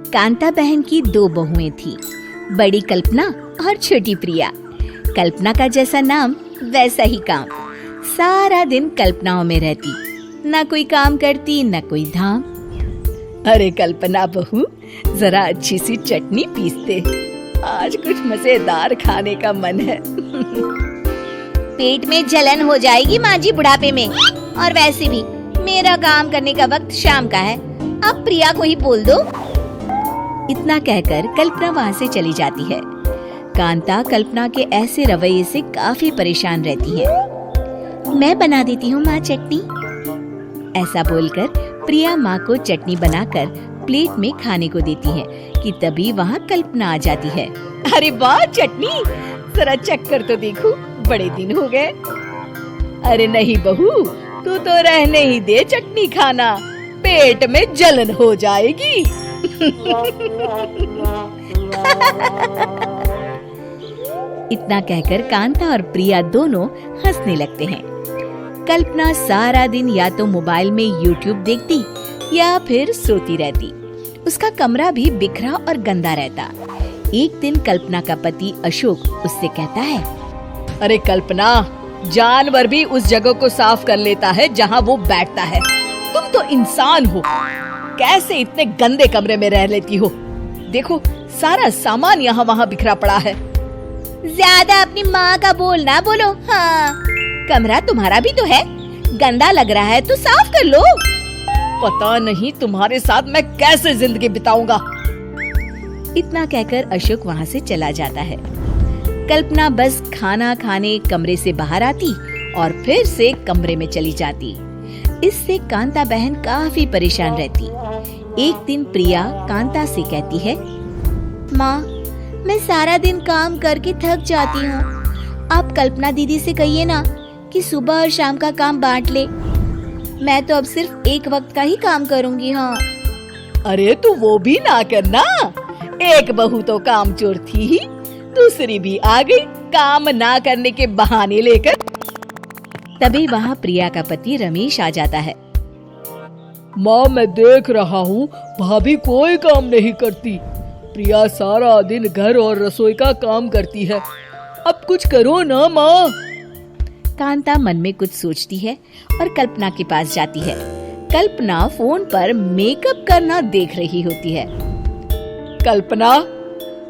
कांता बहन की दो बहुएं थी, बड़ी कल्पना और छोटी प्रिया। कल्पना का जैसा नाम वैसा ही काम। सारा दिन कल्पनाओं में रहती, ना कोई काम करती न कोई धाम। अरे कल्पना बहू, जरा अच्छी सी चटनी पीसते, आज कुछ मजेदार खाने का मन है। पेट में जलन हो जाएगी माँ जी बुढ़ापे में, और वैसे भी मेरा काम करने का वक्त शाम का है, अब प्रिया को ही बोल दो। इतना कहकर कल्पना वहाँ से चली जाती है। कांता कल्पना के ऐसे रवैये से काफी परेशान रहती है। मैं बना देती हूँ माँ चटनी, ऐसा बोलकर प्रिया माँ को चटनी बनाकर प्लेट में खाने को देती है कि तभी वहाँ कल्पना आ जाती है। अरे वाह चटनी, जरा चख कर तो देखो, बड़े दिन हो गए। अरे नहीं बहू, तू तो रहने ही दे चटनी खाना, पेट में जलन हो जाएगी। इतना कहकर कांता और प्रिया दोनों हंसने लगते हैं। कल्पना सारा दिन या तो मोबाइल में यूट्यूब देखती या फिर सोती रहती। उसका कमरा भी बिखरा और गंदा रहता। एक दिन कल्पना का पति अशोक उससे कहता है, अरे कल्पना, जानवर भी उस जगह को साफ कर लेता है जहाँ वो बैठता है, तुम तो इंसान हो, कैसे इतने गंदे कमरे में रह लेती हो? देखो सारा सामान यहाँ वहाँ बिखरा पड़ा है। ज्यादा अपनी माँ का बोल ना बोलो। हाँ, कमरा तुम्हारा भी तो है, गंदा लग रहा है तो साफ कर लो। पता नहीं तुम्हारे साथ मैं कैसे जिंदगी बिताऊंगा। इतना कहकर अशोक वहाँ से चला जाता है। कल्पना बस खाना खाने कमरे से बाहर आती और फिर से कमरे में चली जाती। इससे कांता बहन काफी परेशान रहती। एक दिन प्रिया कांता से कहती है, माँ, मैं सारा दिन काम करके थक जाती हूँ, आप कल्पना दीदी से कहिए ना कि सुबह और शाम का काम बांट ले। मैं तो अब सिर्फ एक वक्त का ही काम करूँगी। हाँ। अरे तू वो भी ना करना, एक बहू तो काम चोर थी ही, दूसरी भी आ गई काम ना करने के बहाने लेकर। तभी वहाँ प्रिया का पति रमेश आ जाता है। माँ, मैं देख रहा हूँ भाभी कोई काम नहीं करती, प्रिया सारा दिन घर और रसोई का काम करती है, अब कुछ करो ना माँ। कांता मन में कुछ सोचती है और कल्पना के पास जाती है। कल्पना फोन पर मेकअप करना देख रही होती है। कल्पना,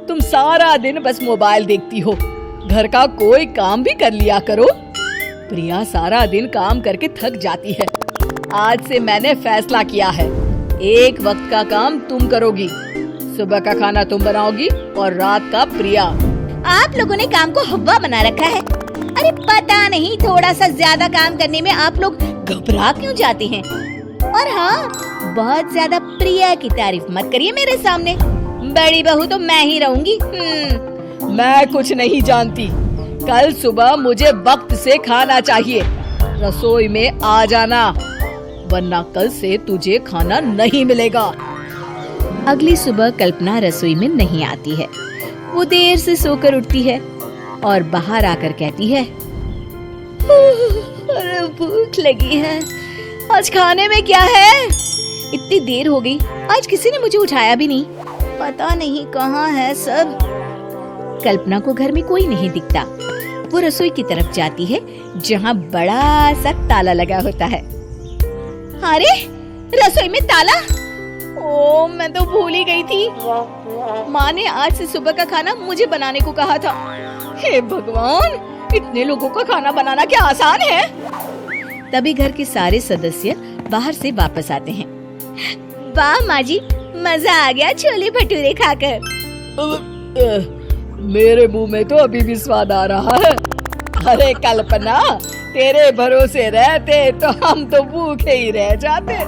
तुम सारा दिन बस मोबाइल देखती हो, घर का कोई काम भी कर लिया करो। प्रिया सारा दिन काम करके थक जाती है। आज से मैंने फैसला किया है, एक वक्त का काम तुम करोगी, सुबह का खाना तुम बनाओगी और रात का प्रिया। आप लोगों ने काम को हवा बना रखा है। अरे पता नहीं थोड़ा सा ज्यादा काम करने में आप लोग घबरा क्यों जाते हैं। और हाँ, बहुत ज्यादा प्रिया की तारीफ मत करिए मेरे सामने, बड़ी बहू तो मैं ही रहूंगी। मैं कुछ नहीं जानती, कल सुबह मुझे वक्त से खाना चाहिए, रसोई में आ जाना, वरना कल से तुझे खाना नहीं मिलेगा। अगली सुबह कल्पना रसोई में नहीं आती है। वो देर से सोकर उठती है और बाहर आकर कहती है, अरे भूख लगी है, आज खाने में क्या है? इतनी देर हो गई, आज किसी ने मुझे उठाया भी नहीं, पता नहीं कहाँ है सब। कल्पना को घर में कोई नहीं दिखता। वो रसोई की तरफ जाती है जहाँ बड़ा सा ताला लगा होता है। अरे रसोई में ताला? ओ, मैं तो भूल ही गई थी। माँ ने आज से सुबह का खाना मुझे बनाने को कहा था। हे भगवान, इतने लोगों का खाना बनाना क्या आसान है? तभी घर के सारे सदस्य बाहर से वापस आते हैं। वाह माँ जी, मजा आ गया छोले भटूरे खाकर। मेरे मुंह में तो अभी भी स्वाद आ रहा है। अरे कल्पना, तेरे भरोसे रहते तो हम तो भूखे ही रह जाते।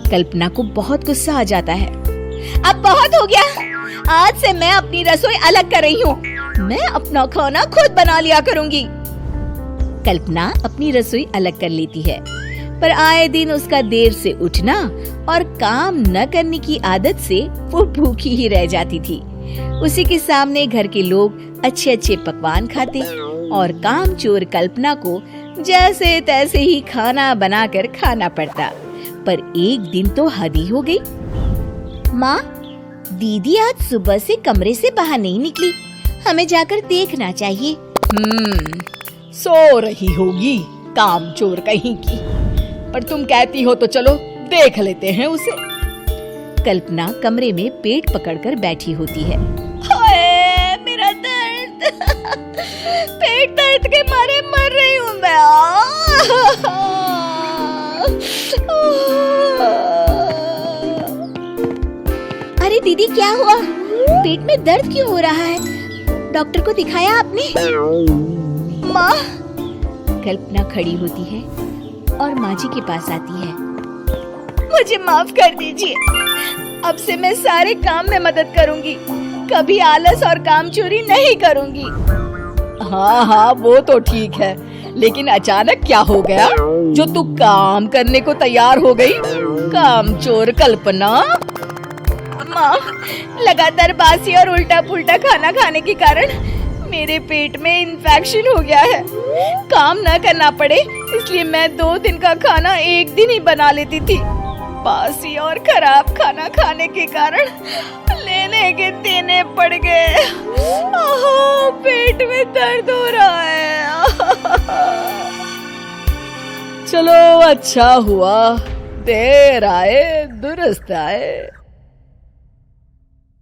कल्पना को बहुत गुस्सा आ जाता है। अब बहुत हो गया, आज से मैं अपनी रसोई अलग कर रही हूँ, मैं अपना खाना खुद बना लिया करूँगी। कल्पना अपनी रसोई अलग कर लेती है, पर आए दिन उसका देर से उठना और काम न करने की आदत से वो भूखी ही रह जाती थी। उसी के सामने घर के लोग अच्छे अच्छे पकवान खाते और कामचोर कल्पना को जैसे तैसे ही खाना बनाकर खाना पड़ता। पर एक दिन तो हद ही हो गई। माँ, दीदी आज सुबह से कमरे से बाहर नहीं निकली, हमें जाकर देखना चाहिए। सो रही होगी कामचोर कहीं की, पर तुम कहती हो तो चलो देख लेते हैं उसे। कल्पना कमरे में पेट पकड़कर बैठी होती है। हाय मेरा दर्द, पेट दर्द के मारे मर रही हूँ मैं। अरे दीदी क्या हुआ, पेट में दर्द क्यों हो रहा है? डॉक्टर को दिखाया आपने? माँ। कल्पना खड़ी होती है और माँ जी के पास आती है। मुझे माफ कर दीजिए, अब से मैं सारे काम में मदद करूंगी, कभी आलस और काम चोरी नहीं करूंगी। हाँ वो तो ठीक है, लेकिन अचानक क्या हो गया जो तू काम करने को तैयार हो गई? कामचोर कल्पना। माँ, लगातार बासी और उल्टा पुल्टा खाना खाने के कारण मेरे पेट में इन्फेक्शन हो गया है। काम न करना पड़े इसलिए मैं 2 दिन का खाना एक दिन ही बना लेती थी। बासी और खराब खाना खाने के कारण लेने के देने पड़ गए। पेट में दर्द हो रहा है। चलो अच्छा हुआ, देर आए दुरुस्त आए।